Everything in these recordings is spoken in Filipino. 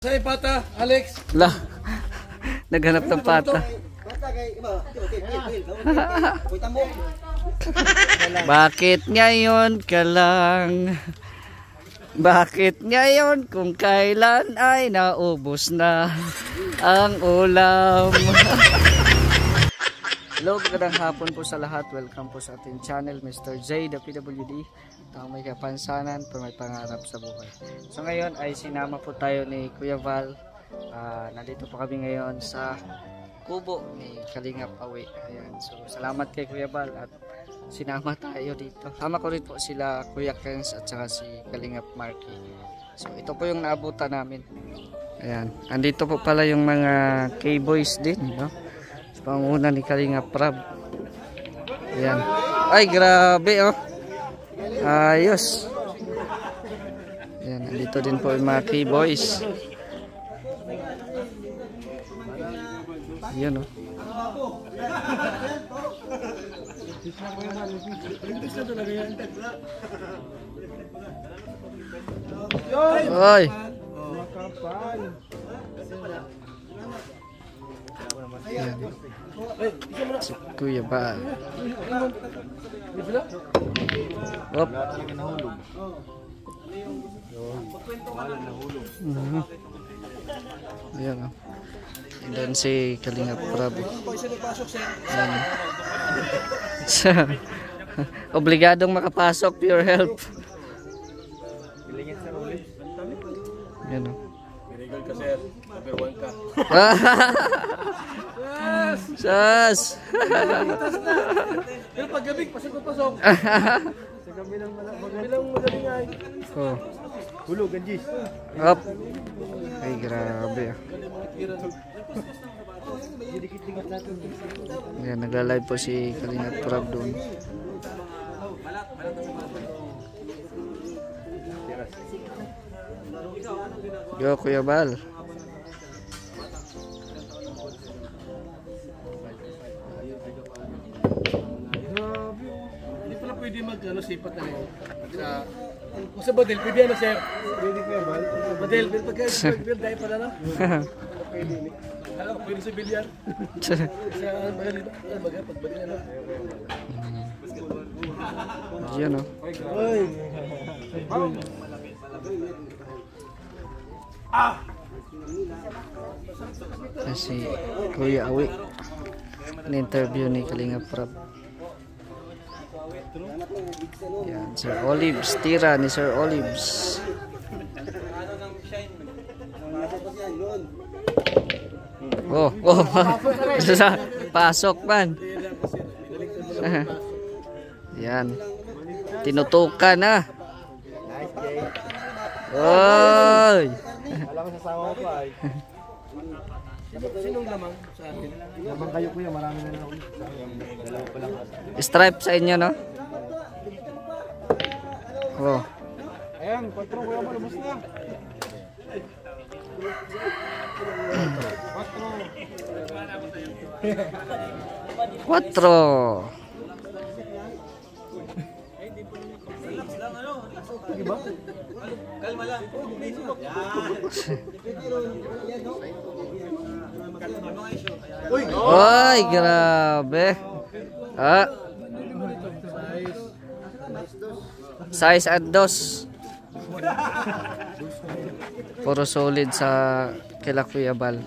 Say pata, Alex. La. Naghanap ng pata. Bakit ngayon ka lang? Bakit ngayon kung kailan ay naubos na ang ulam? Hello, magandang hapon po sa lahat. Welcome po sa ating channel, Mr. J, the PWD. Ang may kapansanan, pero may pangarap sa buhay. So ngayon ay sinama po tayo ni Kuya Val. Nandito po kami ngayon sa kubo ni Kalingap Awi. Ayan. So salamat kay Kuya Val at sinama tayo dito. Sama ko rin po sila Kuya Kens at saka si Kalingap Marky. So ito po yung naabutan namin. Ayan. Andito po pala yung mga K-boys din, no? Sa panguna ni Kalingap Rab. Ayan. Ay, grabe, oh. Ayos. Ayan. Andito din po yung mga K-boys. Ayan, oh. Oy. Ayan. Si Kuya Val. Hop. Ayan, oh. And then si Kalingap Rab. Obligadong makapasok, pure help. Yan, oh. Pinigol ka, sir. Number 1 ka. Sas! Pero pag gabi, pasok. Sa kabilang magaling ay. Oh. Hulog, ganjis. Up. Ay, grabe. Ayan, nagla-live po si Kalingap Rab doon. Yo, Kuya Val. Hindi pala pwede sipat na rin. Sa Badel, pwede ano, sir? Pwede Kuya Val. Badel, pagka-Badel, dahil pala na. Pwede ni. Pwede sa bilyar. Sa Badel, pagbalik na. Diyan, oh. Oy. Si Kuya Awi. Ni-interview ni Kalingap Rab. Yan, Sir Olives. Tira ni Sir Olives. Oh. Pasok man. Yan. Tinutukan na. Oy. Alam ko sa sawa ko ay. Sinong lamang sa atin? Lamang kayo kuya, marami na lang. Dalawa pa lang. Stripe sa inyo, no? Oh. Ayan, 4 kuya, malubos na. 4. Diba? Kalma lang. Oy, grabe. Size at dos. Puro solid sa kila Kuya Val.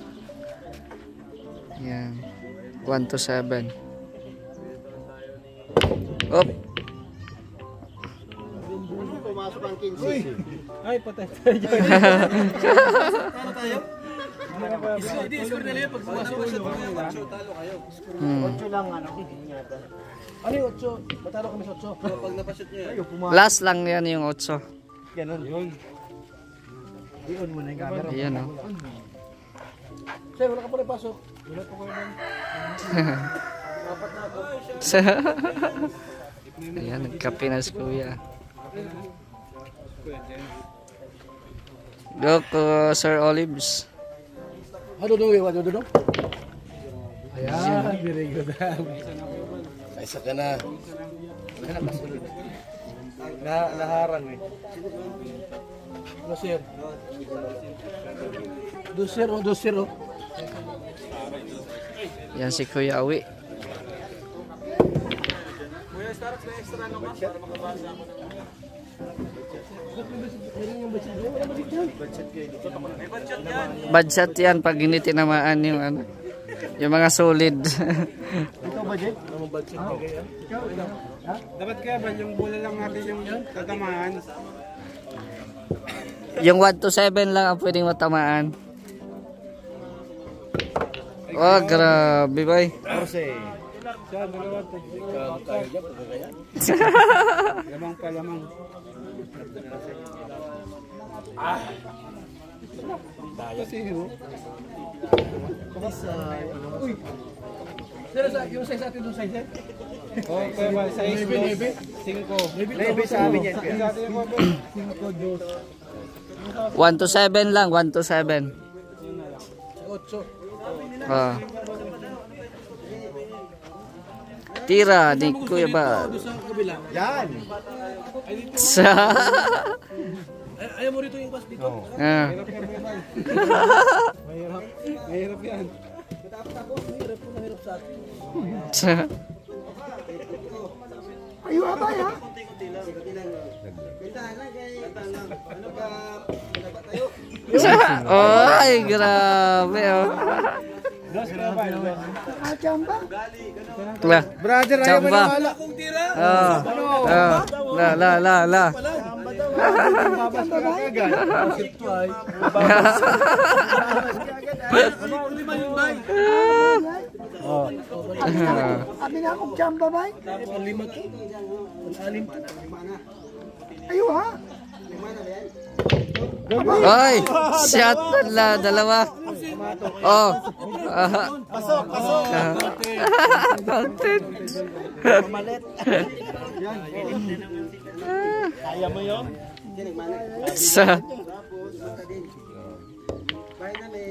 Yan. 1 to 7. Op. Pumasok ang 15. Ay, patay tayo. Talo tayo? Hindi, score na lang. Pag pumasok ka sa talo kayo. 8 lang, ano? Ano yung 8? Matalo kami sa 8. Pag napashoot nyo yan. Last lang yan yung 8. Ganon. Yun. Iyon mo na yung camera. Ayan, oh. Sir, wala ka pa rin pasok. Wala pa kayo man. Apat na ako. Ayan, nagkape na si Kuya. Go ko Sir Olives. Ano daw yung ano daw? Ayan, very good. Ay, saka na. Naharang eh. Ano sir? 2-0. Yan si Kuya Awi. Budget yan pag hindi tinamaan yung ano, yung mga solid. Ito budget? Ano budget mo kaya? Dapat kaya ba yung bola lang natin yung tatamaan? Yung 1 to 7 lang ang pwedeng matamaan. Oh, grabe bay. 14. Siya, dalawa to. Lamang pa, lamang. Kasi hero. Uy. Sir, yung size natin yung size eh? Okay, ba? Size 5. Lebe sa amin yan. 1 to 7 lang, 1 to 7. 8. Ah. Tira ni Kuya Bal. Sa kabila. Yan! Ayaw mo rito yung pas dito? Ah. Mahirap yan. Mahirap sa atin. Ayaw abay ha? Ay, grabe oh. Lah, Brother, ayaw mo Chamba. na wala. Ah. Ah. La. Babas ka agad. Abi na akong chamba bay? Lima to. Alim to. Ayaw ha? Ay, shot na dalawa. Oh. Pasok. Content. Malit. Kaya mo yun? Sa.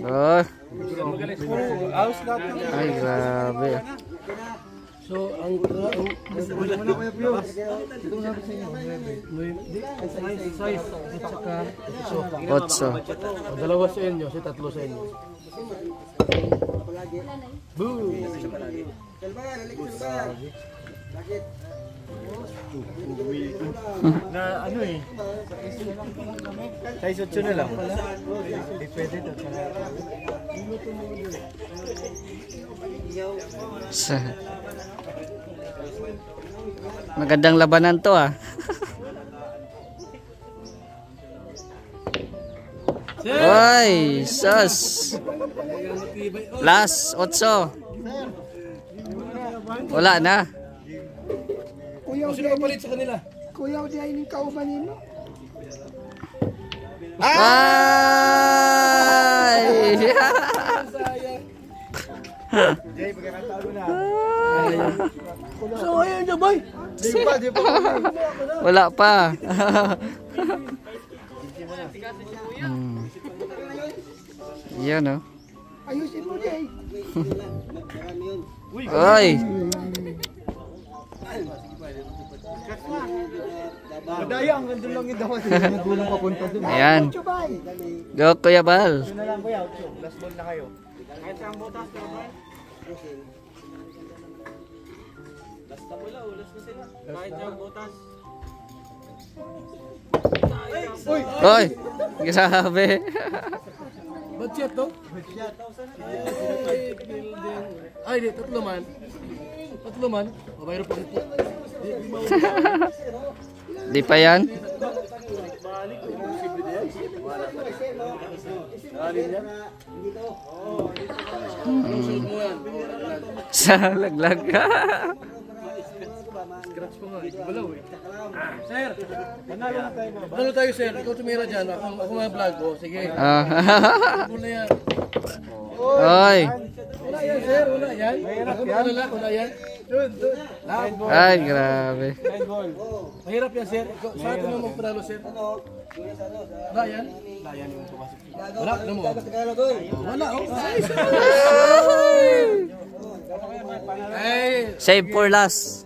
Oh. Ay, grabe. So, ang size saka 8. dalawa sa inyo, si tatlo sa inyo. Boom! Na ano eh. Size 8 na lang. Hindi pwede to. Sa. Magandang labanan to ah. Oy, sus. Last 8. Wala na. Kuya, sino papalit sa kanila? Kuya, di ay ning kaubanin mo. Ay! So, ayun niya, boy! Di pa. Wala pa. Yan oh. Ayusin mo, Jay. Oy. Madaya, ang ganda lang yung dapat. Nagulang papunta dun. Ayan. Chubay. Go Kuya Bal. Yun na lang, kuya. Last ball na kayo. Kahit ang butas, pero ba? Kahit ang butas. Oy. Grabe. Ba't shot to? Ay, di, tatlo man. O, mayroon pa dito. Di pa yan? Sa laglag ka. Scratch ko nga, balaw eh. Sir, panalo tayo sir. Ikaw tumira dyan. Ako mga vlog ko. Sige. Ano na yan? Oy. Wala yan sir, wala yan. Wala yan. Ay, grabe. Mahirap yan sir. Sa atin mo magpanalo sir. Wala yan. Wala, ano mo? Wala, oh. Ay, Save for last.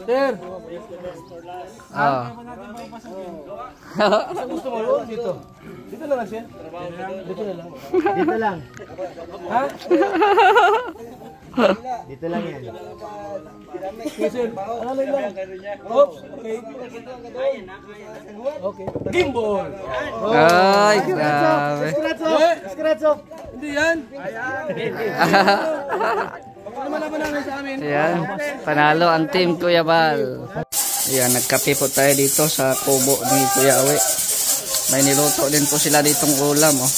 sir. Ah. Saan gusto mo yun? Dito. Dito lang sir. Dito lang. Ha? Dito lang yan. Oops, okay. Okay. Gimbal. Ay, grabe. Skratso! Hindi yan. Lumalaban namin sa amin. Ayan, panalo ang team Kuya Val. Ayan, nagkape po tayo dito sa kubo ni Kuya Awe. May niluto din po sila ditong ulam. Oh.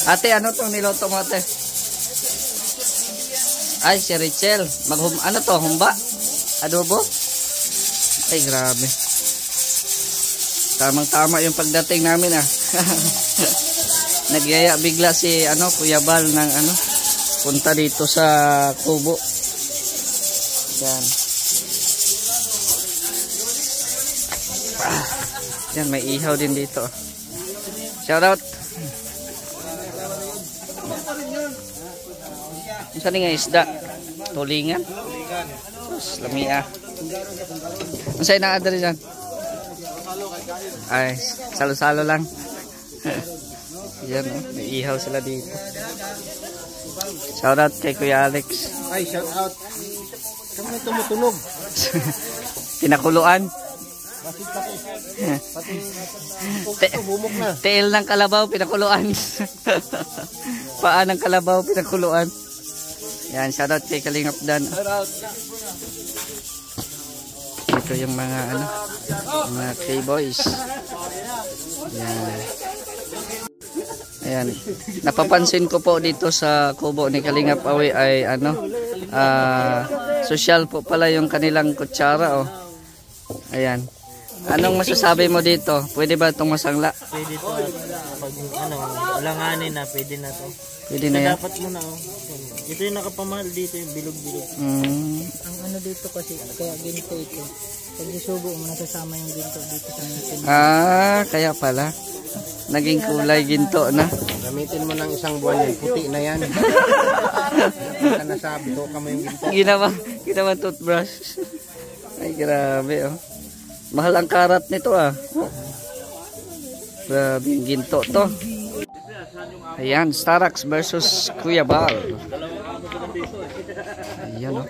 Ate, ano tong niluto mo, ate? Ay, si Richel. Ano to, humba? Adobo? Ay, grabe. Tamang-tama yung pagdating namin, ah. Nagyaya bigla si Kuya Val ng punta dito sa kubo. Yan. Yan, may ihaw din dito. Shout out. Saan nga isda? Tulingan? Sus, lamia. Ang sa'yo na adari dyan? Ay, salo-salo lang. Yan, oh, may ihaw sila dito. Shout out kay Kuya Alex. Ay, shout out. Kami na tumutunog. Pinakuluan. Bumok na. Tail ng kalabaw, pinakuluan. Paa ng kalabaw, pinakuluan. Yan, shout out kay Kalingap Dan. Ito yung mga mga K-boys. Yan. Ayan. Napapansin ko po dito sa kubo ni Kalingap Awe ay social po pala yung kanilang kutsara, oh. Ayan. Anong masasabi mo dito? Pwede ba itong masangla? Pwede to. Pag ulanganin na, pwede na to. Pwede na yan. Dapat muna, oh. Ito yung nakapamahal dito, yung bilog-bilog. Ang dito kasi, kaya ginto ito. Pag isubo mo, nasasama yung ginto dito sa natin. Kaya pala. Naging kulay ginto na. Gamitin mo ng isang buwan yan, puti na yan. Hindi nasabi ko kami yung ginto. Ginawa toothbrush. Ay, grabe, oh. Mahal ang karat nito, ah. Grabe, yung ginto to. Ayan, Starax versus Kuya Val. Ayan, oh.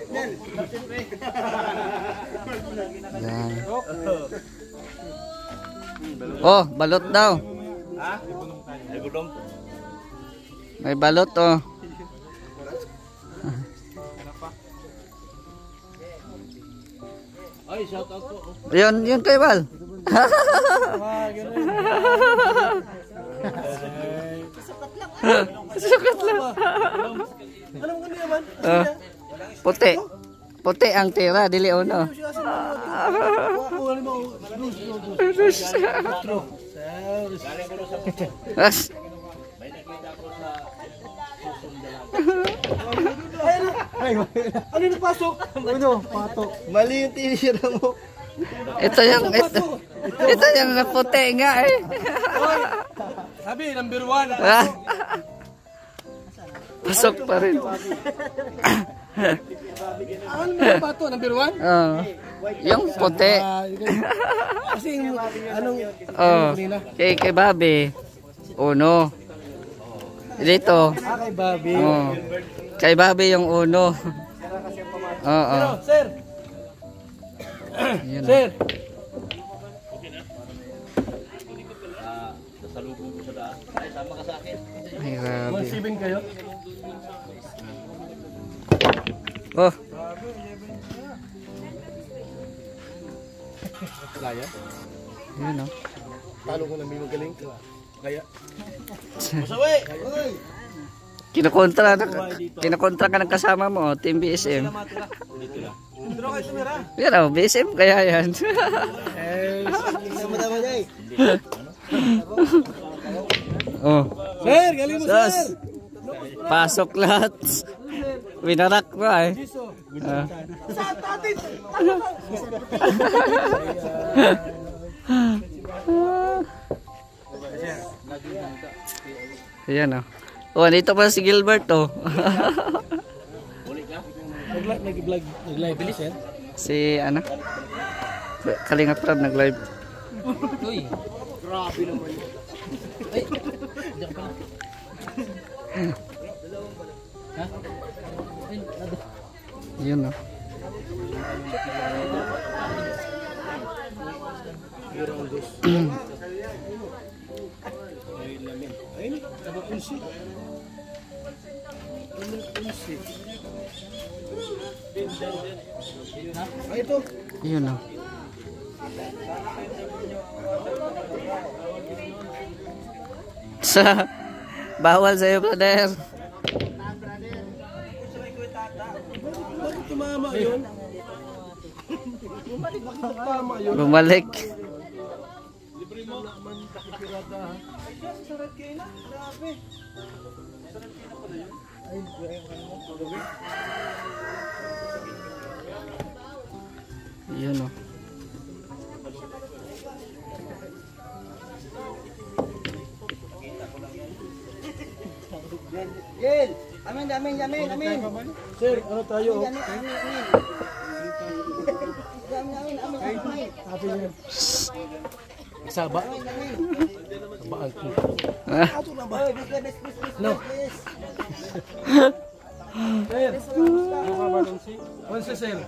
Ayan. Oh, balot daw. May balot, oh. Ay, shout out po. Yun kay Val. Sukat lang. Alam ko naman. Puti. Puti ang tira, dili uno. Ano yung pasok? Ano? Pato. Mali yung tinira mo. Ito yung puti nga, eh. Sabi, number 1. Pasok pa rin. Ano yung pato? Number 1? Yung puti. Kasi anong Kay Bobby. Uno. Dito. kay Bobby. Kay Bobby yung uno. Oo. Sir. Yan. Sir. Ay, grabe. 1-7 kayo? Oh. Kaya? Yun, oh. Talo ko na may magaling. Kaya? Kinakontra ka ng kasama mo, oh, Team BSM. Dito kayo tumira. Yan, oh, BSM kaya yan. Oh. Sir, galing mo, Sus. sir. Pasok lahat. Winarak mo, eh. Ayan, oh. Oh, dito pa si Gilbert, oh. Nag-live bilis, sir. Si, Kalingap Rab, nag-live. Uy, grabe naman. Ay, Diyan ka pala. Ha? Yun no. Yun no. Sa bawal sa'yo, brother. Bakit tumama yun? Tama yun. Bumalik. Libre mo. Naman nakikirata ha. Ay, Diyos, sarap kayo na. Grabe. Sarap kayo na pala yun. Ay, Yun no. Gil! Amin. Sir, ano tayo? Amin. Saba? Sabaan ko. No. Sir, ano ka ba nung si? Onse, sir.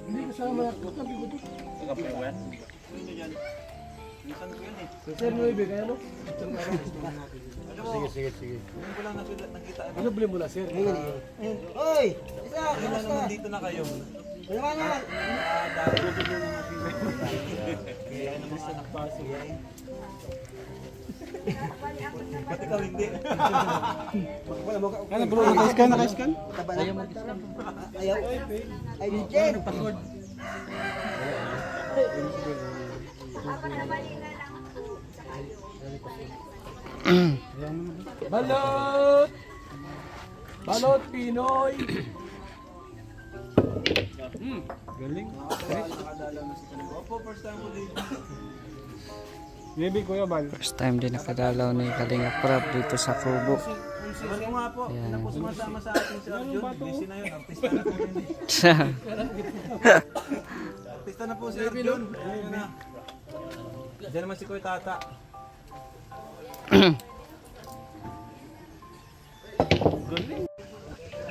Hindi kasama. Sir, no ibig kaya no? Sige. Ano bili mo na, sir? Oy! Isa! Kamusta? Dito na kayo. Wala na! Pati ka hindi. Ano bro, naka-scan? Ayaw mag-scan. Ayaw. Ay, Jen! Balot Pinoy. Galing. Maybe Kuya Bal. First time din nakadalaw ni Kalinga Prab dito sa Kubo. Ano nga po? Ayan. Ano po sumasama sa atin si Arjun? Busy na yun. Artista na po yun. Artista na po si Arjun. Ayun na. Diyan naman si Kuya Tata.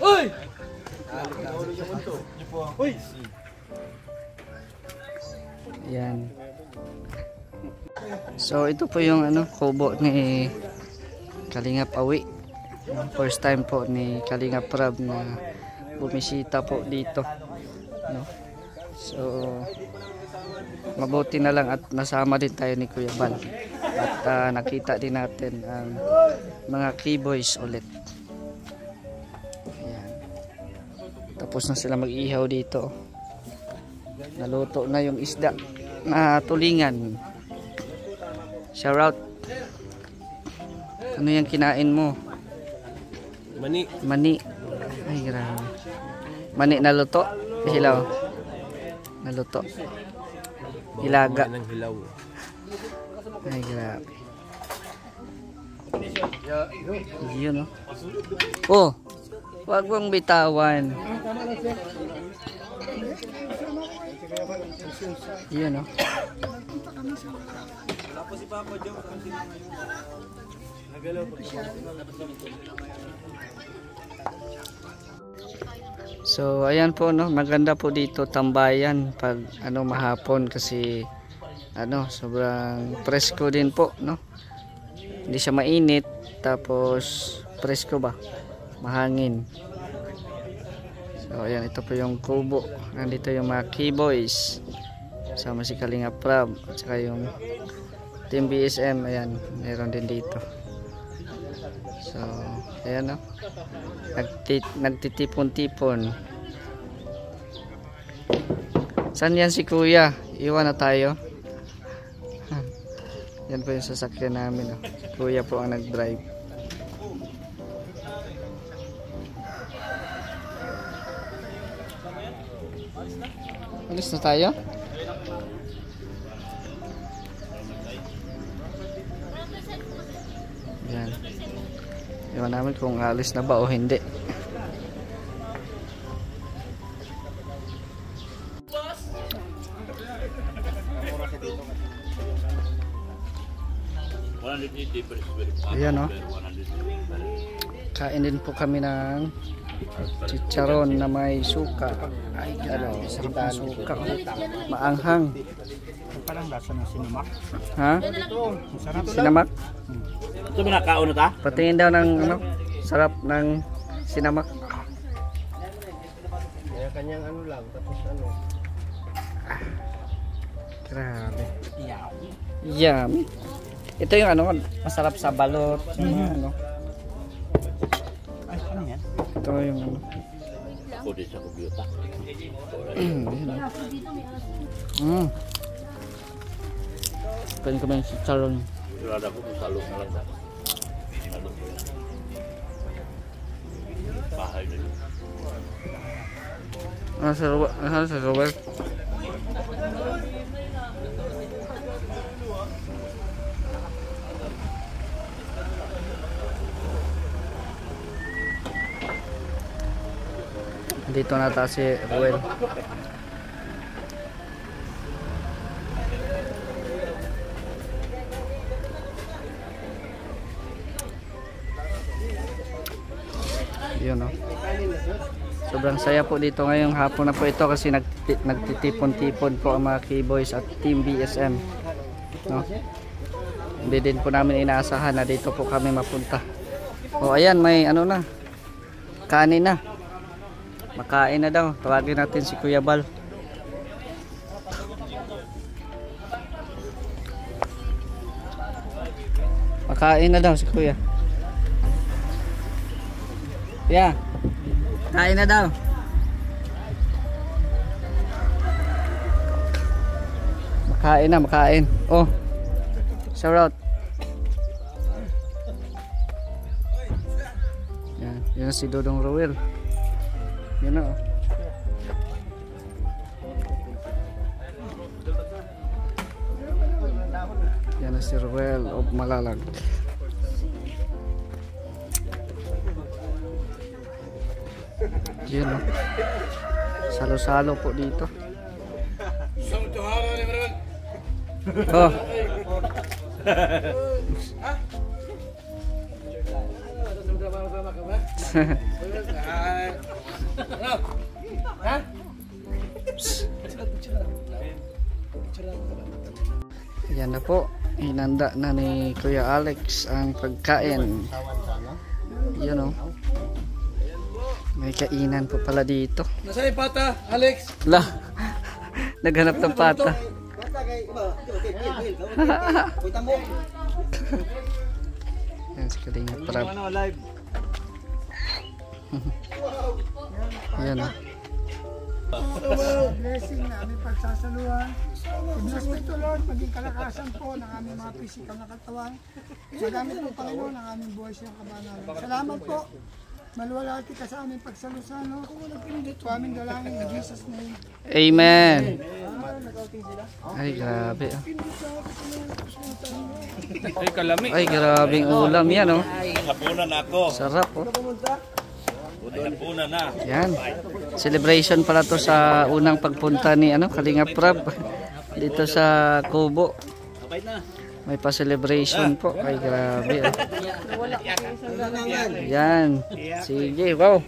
Uy! Uy! Yan. So ito po yung kubo ni Kalinga Pawi. First time po ni Kalinga Prab na bumisita po dito, no? So mabuti na lang at nasama din tayo ni Kuya Bal at nakita din natin ang mga keyboys ulit. Ayan. Tapos na sila mag-ihaw dito. Naluto na yung isda na tulingan. Shout out. Ano yung kinain mo? Mani. Ay grabe. Mani naluto? Hilaw. Naluto. Hilaga. Ay grabe. Yun no. Oh. Wag mong bitawan. Yun no. Si Papa Joe, nagalaw po. So ayan po no, maganda po dito tambayan pag mahapon kasi sobrang presko din po no. Hindi siya mainit tapos presko ba? Mahangin. So ayan, ito po yung kubo. Nandito yung mga keyboys. Sama si Kalinga Prab at saka yung Team BSM, ayan, meron din dito. So, ayan no. Nagtitipon-tipon. Saan yan si Kuya? Iwan na tayo. Yan po yung sasakyan namin. No? Kuya po ang nag-drive. Alis na tayo? Yan. Iwan namin kung alis na ba o hindi. Ayan o. Kain din po kami ng chicharon na may suka. Ay, ano, sarap ng suka. Maanghang. Parang lasa ng sinamak. Ha? Sarap. Sinamak? Ito binakaon na ta? Patingin daw ng ano, sarap ng sinamak. Kaya kanyang ano lang, tapos ano. Grabe. Yummy. Ito yung ano, masarap sa balot. Ano. Ay, ano yan? Ito yung ano. Ako din sa kubyuta. Pwede kami yung chicharon. Sigurado ko salong na lang na. Salong ko yan. Bahay na yun. Sa Robert. Dito na tayo si Ruel. Yun o. Sobrang saya po dito ngayong hapon na po ito kasi nagtitipon-tipon po ang mga K-Boys at Team BSM. No? Hindi din po namin inaasahan na dito po kami mapunta. O ayan, may ano na. Kanin na. Makain na daw. Tawagin natin si Kuya Bal. Makain na daw si Kuya. Yeah. Kain na daw. Makain na, makain. Oh. Shout out. Yan, yan si Dodong Ruel. Yan na. Yan na si Ruel of Malalag. Yun o. Salo-salo po dito. Oh. Yan na po. Hinanda na ni Kuya Alex ang pagkain. Yun o. May kainan po pala dito. Nasaan yung pata, Alex? La. Naghanap ng pata. Yan si Kalinga Prab. Yan o. Blessing na aming pagsasaluhan. I-bless mo ito, Lord, maging kalakasan po ng aming mga physical na katawan. Sa gamit po, Panginoon, ang aming buhay sa kabanalan. Salamat po. Maluwalhati ka sa aming pagsalusan. Ito aming dalangin in Jesus' name. Amen. Ay, grabe. Ay, kalami. Ay, grabing ulam yan o. Hapunan ako. Sarap o. Ay, hapunan na. Yan. Celebration pala to sa unang pagpunta ni Kalinga Prab dito sa Kubo. May pa-celebration po. Ay, grabe. Yan. Sige, wow.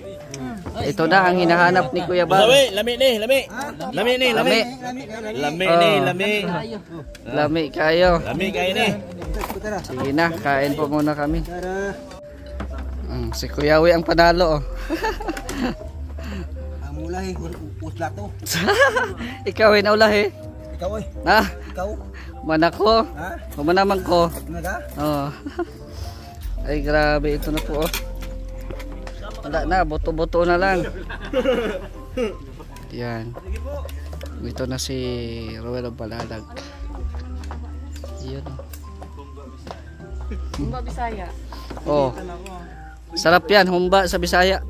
Ito na ang hinahanap ni Kuya Bal. Lami ni, lami. Lami ni, lami. Lami ni, lami. Lami kayo. Lami kayo ni. Sige na, kain po muna kami. Si Kuya Wi ang panalo. Ang mulahi, usla to. Ikaw ay naulahi. Ikaw ay. Ha? Ikaw. Manako. Ha? Humanaman ko. Naga? Oh. Ay grabe ito na po oh. Wala na, boto-boto na lang. Yan. Ito na si Ruel of Malalag. Yun oh. Humba Bisaya. Oh. Sarap yan, humba sa Bisaya.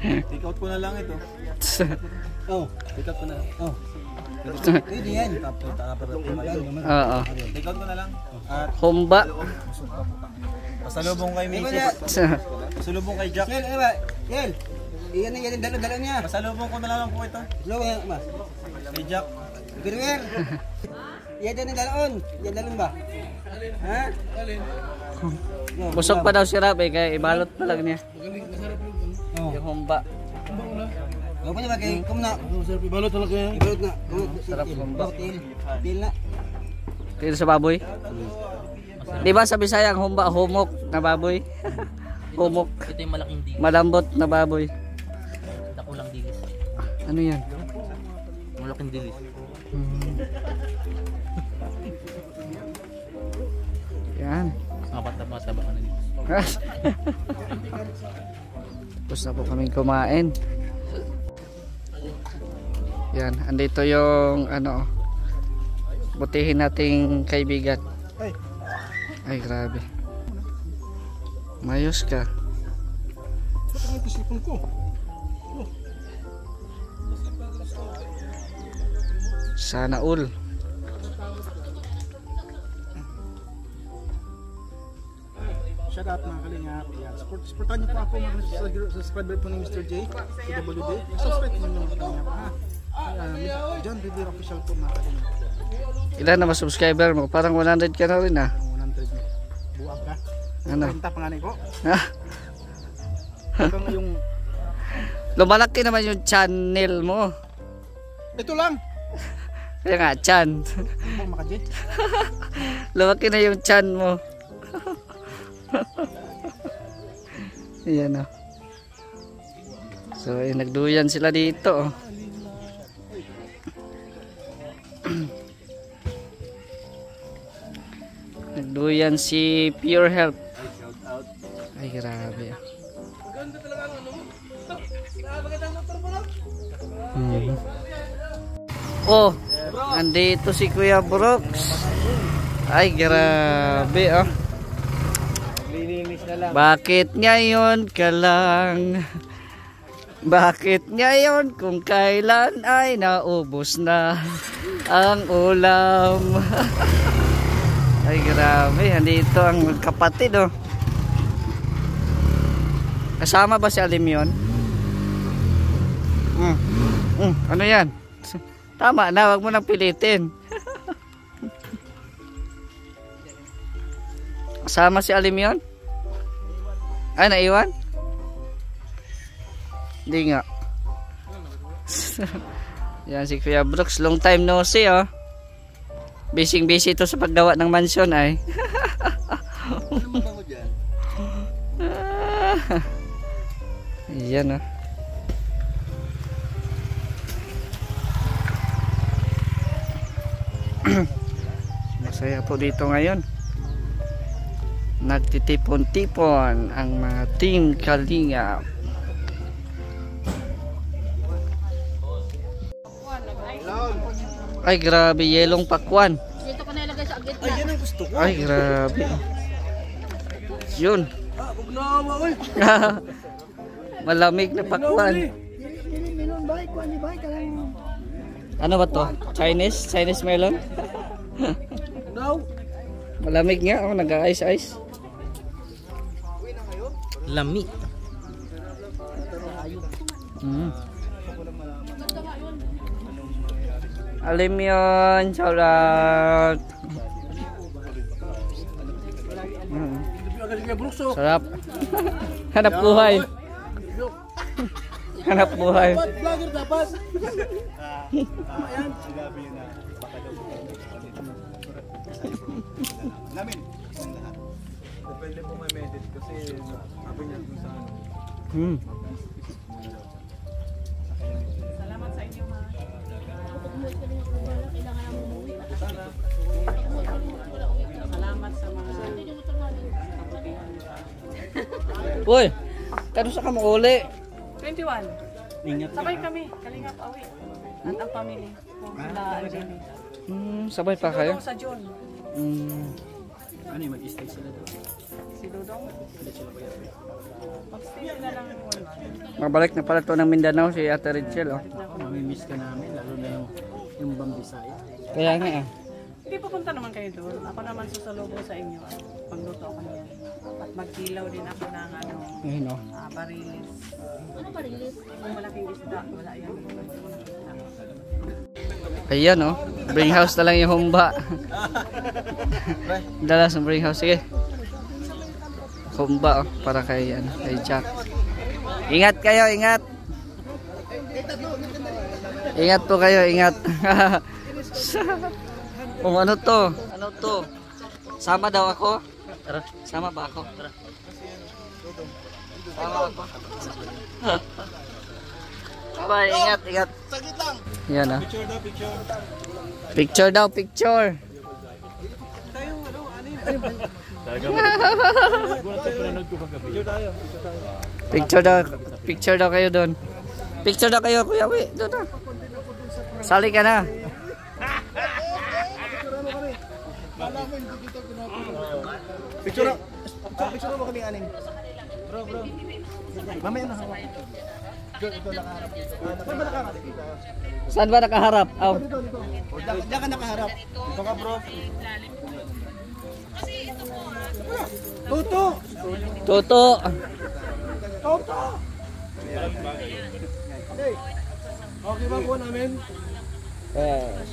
Take out ko na lang ito. Oh, take out ko na. Oh. Pwede yan. Papunta ka pa rin. Oo. Take out ko na lang. At Humba. pasalubong kay Macy. Pasalubong kay Jack. Yel, Iyan yung dalo niya. Pasalubong ko na lang po ito. Salubong yan, mas. May Jack. Birwer. Iyan yung dalon. Iyan dalon ba? Ha? Busog pa daw si Rap eh, kaya ibalot pa lang niya. Yung humba. Gawin pa niya ba kay kumna? Masarap ibalot talaga yan. Ibalot na. Sarap humba. Til na. Til sa baboy? Di ba sa Bisaya ang humba, humok na baboy? Humok. Ito yung malaking dilis. Malambot na baboy. Dakulang dilis. Ano yan? Malaking dilis. Yan. Apat na mga saba na dito. Tapos na po kaming kumain. Yan, andito yung ano, butihin nating kaibigan. Ay, grabe. Mayos ka. Ang isipan ko. Sana all. Shout out mga kalingap. Supportan niyo po ako mga subscriber po ni Mr. J. PWD. Subscribe po niyo mga kalingap. John Rivera official po mga kalingap. Ilan na subscriber mo? Parang 100 ka na rin ah. 100 na. Buwag ka. Ano? Kwenta panganay ko. Ah, Hanggang yung... lumalaki naman yung channel mo. Ito lang. Kaya nga, chan. Bang maka J. Lumaki na yung chan mo. Ayan o. So, nagduyan sila dito. Nagduyan si Pure Health. Ay, grabe. Oh, andito si Kuya Brooks. Ay, grabe oh. Bakit ngayon ka lang? Bakit ngayon kung kailan ay naubos na ang ulam? Ay, grabe. Andito ang kapatid oh. Kasama ba si Alim yun? Ano yan? Tama na, wag mo nang pilitin. Kasama si Alim yun? Ay, naiwan? Hindi nga. Yan si Kuya Brooks. Long time no see oh. Busy ito sa paggawa ng mansyon ay. Yan oh. Masaya po dito ngayon. Nagtitipon-tipon ang mga team Kalingap. Ay, grabe, yelong pakwan. Dito ko na ilagay sa agit na. Ay, yan ang gusto ko. Ay, grabe. Yun. Huwag na awa, oy. Malamig na pakwan. Melon ba? Kuha ni ba? Ano ba to? Chinese? Chinese melon? Now. Malamig nga. Oh, nag-ice-ice. Lami. Alim yun. Shout out. Sarap. Hanap buhay. Hanap buhay. Vlogger dapat. Namin. Depende po may medit kasi sabi niya dun sa ano. Salamat sa inyo, ma. Salamat sa mga Uy, kano sa kamo uli? 21. Sabay kami, Kalingap Awi. At ang pamilya. Sila Alvini. Sabay pa kayo? Sa June. Ano yung mag-stay sila doon? Si Dudong. Mag-stay sila lang one month. Mabalik na pala to ng Mindanao si Ate Richel oh. Mamimiss ka namin, lalo na yung Bambisaya. Kaya nga ah. Hindi pupunta naman kayo doon. Ako naman susalubong sa inyo. Pagluto ako niyan. At magkilaw din ako ng Ayun o. Barilis. Ano barilis? Kung malaking isda, wala yan. Ayan o. Bring house na lang yung humba. Dala sa bring house. Sige. Humba o. Para kay, kay Jack. Ingat kayo, ingat. Ingat po kayo, ingat. Kung ano to? Ano to? Sama daw ako? Tara. Sama ba ako? Tara. Sama ako. Bye, ingat, ingat. Saglit lang. Yan ah. Picture daw, picture. Picture daw, picture. Picture daw kayo doon. Picture daw kayo, Kuya Wi. Doon na. Sali ka na. Picture mo kami anim. Bro. Mamaya na hawak. Ito nakaharap. Saan ba nakaharap? Saan ba nakaharap? Aw. Diyan ka nakaharap. Ito ka bro. Toto! Toto. Toto! Okay ba po namin? Yes.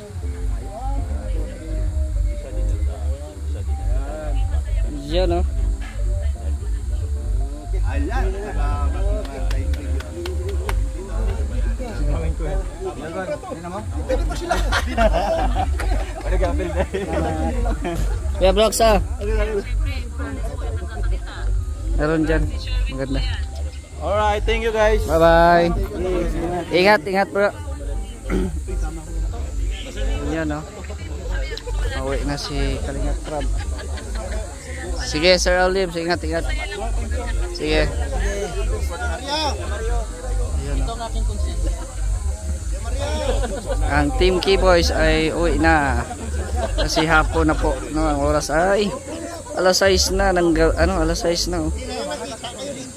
Yan oh. Ayan. Pwede pa sila. Kuya Brox ah. Meron dyan. Maganda. Alright, thank you guys. Bye bye. Ingat, ingat bro. Yan oh. Mauwi na si Kalingap Crab. Sige Sir Olive, ingat, ingat. Sige. Ayan, oh. Ang Team Keyboys ay uwi na. Kasi hapon na po, no, ang oras ay alas 6 na ng alas 6 na oh.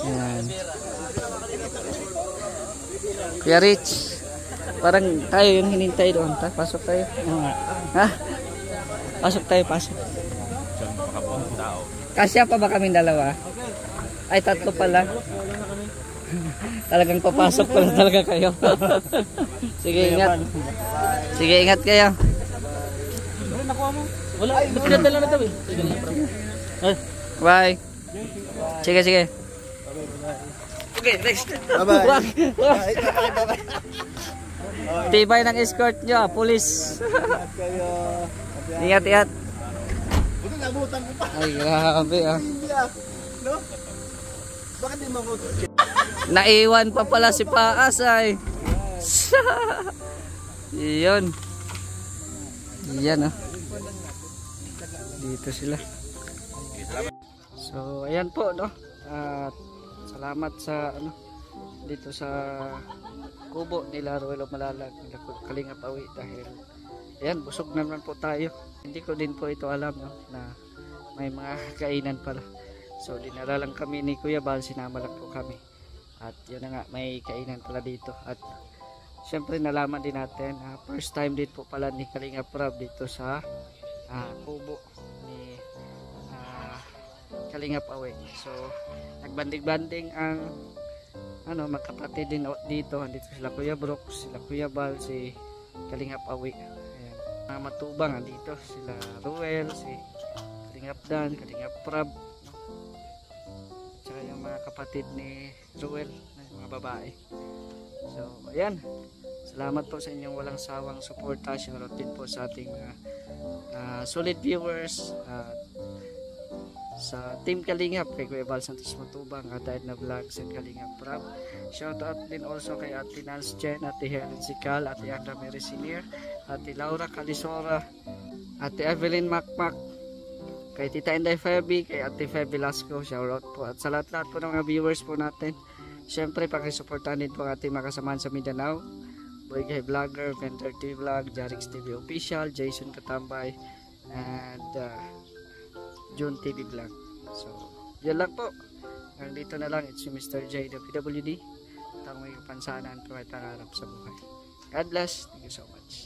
Ayan. Kuya Rich, parang tayo yung hinintay doon. Pasok tayo. Ha? Pasok tayo, pasok. Kasya pa ba kaming dalawa? Ay, tatlo pala. Talagang papasok pala talaga kayo. Sige, ingat. Sige, ingat kayo. Wala, pinadala na daw eh. Bye. Sige, sige. Okay, next. Bye-bye. Tibay ng escort nyo, police. Ingat, ingat. Buto nabutan ko pa. Ay, grabe ah. No? Bakit di mo ako? Naiwan pa pala si Paas ay. Iyon. Iyan ah. Dito sila. So, ayan po no. At salamat sa dito sa kubo nila Ruel Malalag, nila Kalingap Awi dahil ayan, busog naman po tayo. Hindi ko din po ito alam no, na may mga kainan pala. So dinala lang kami ni Kuya Bal, sinama lang po kami. At yun na nga, may kainan pala dito. At syempre nalaman din natin, first time din po pala ni Kalingap Rob dito sa kubo ni Kalingap Awi. So nagbanding-banding ang magkapatid din dito. Andito sila Kuya Brooks, sila Kuya Bal, si Kalingap Awi. Ayan. Mga matubang andito sila Ruel, si Kalingap Dan, Kalingap Rob, tsaka yung mga kapatid ni Ruel na mga babae. So ayan, salamat po sa inyong walang sawang suporta. Shoutout din po sa ating mga solid viewers sa Team Kalingap, kay Kuya Val Santos Matubang, at Edna Vlogs and Kalingap Rob. Shoutout din also kay Ate Nance Jen, Ate Helen Sical, Ate Agda Meresinir, Ate Laura Calisora, Ate Evelyn Macmac, kay Tita Inday Feby, kay Ate Feby Lasco. Shoutout po. At sa lahat-lahat po ng mga viewers po natin, syempre pakisuportahan din po ang ating mga kasamahan sa Mindanao, Boy Guy Vlogger, Venter TV Vlog, Jarix TV Official, Jason Katambay, and June TV Vlog. So yan lang po, hanggang dito na lang. It's you Mr. J, the PWD, at ang may kapansanan, pangarap sa buhay. God bless, thank you so much.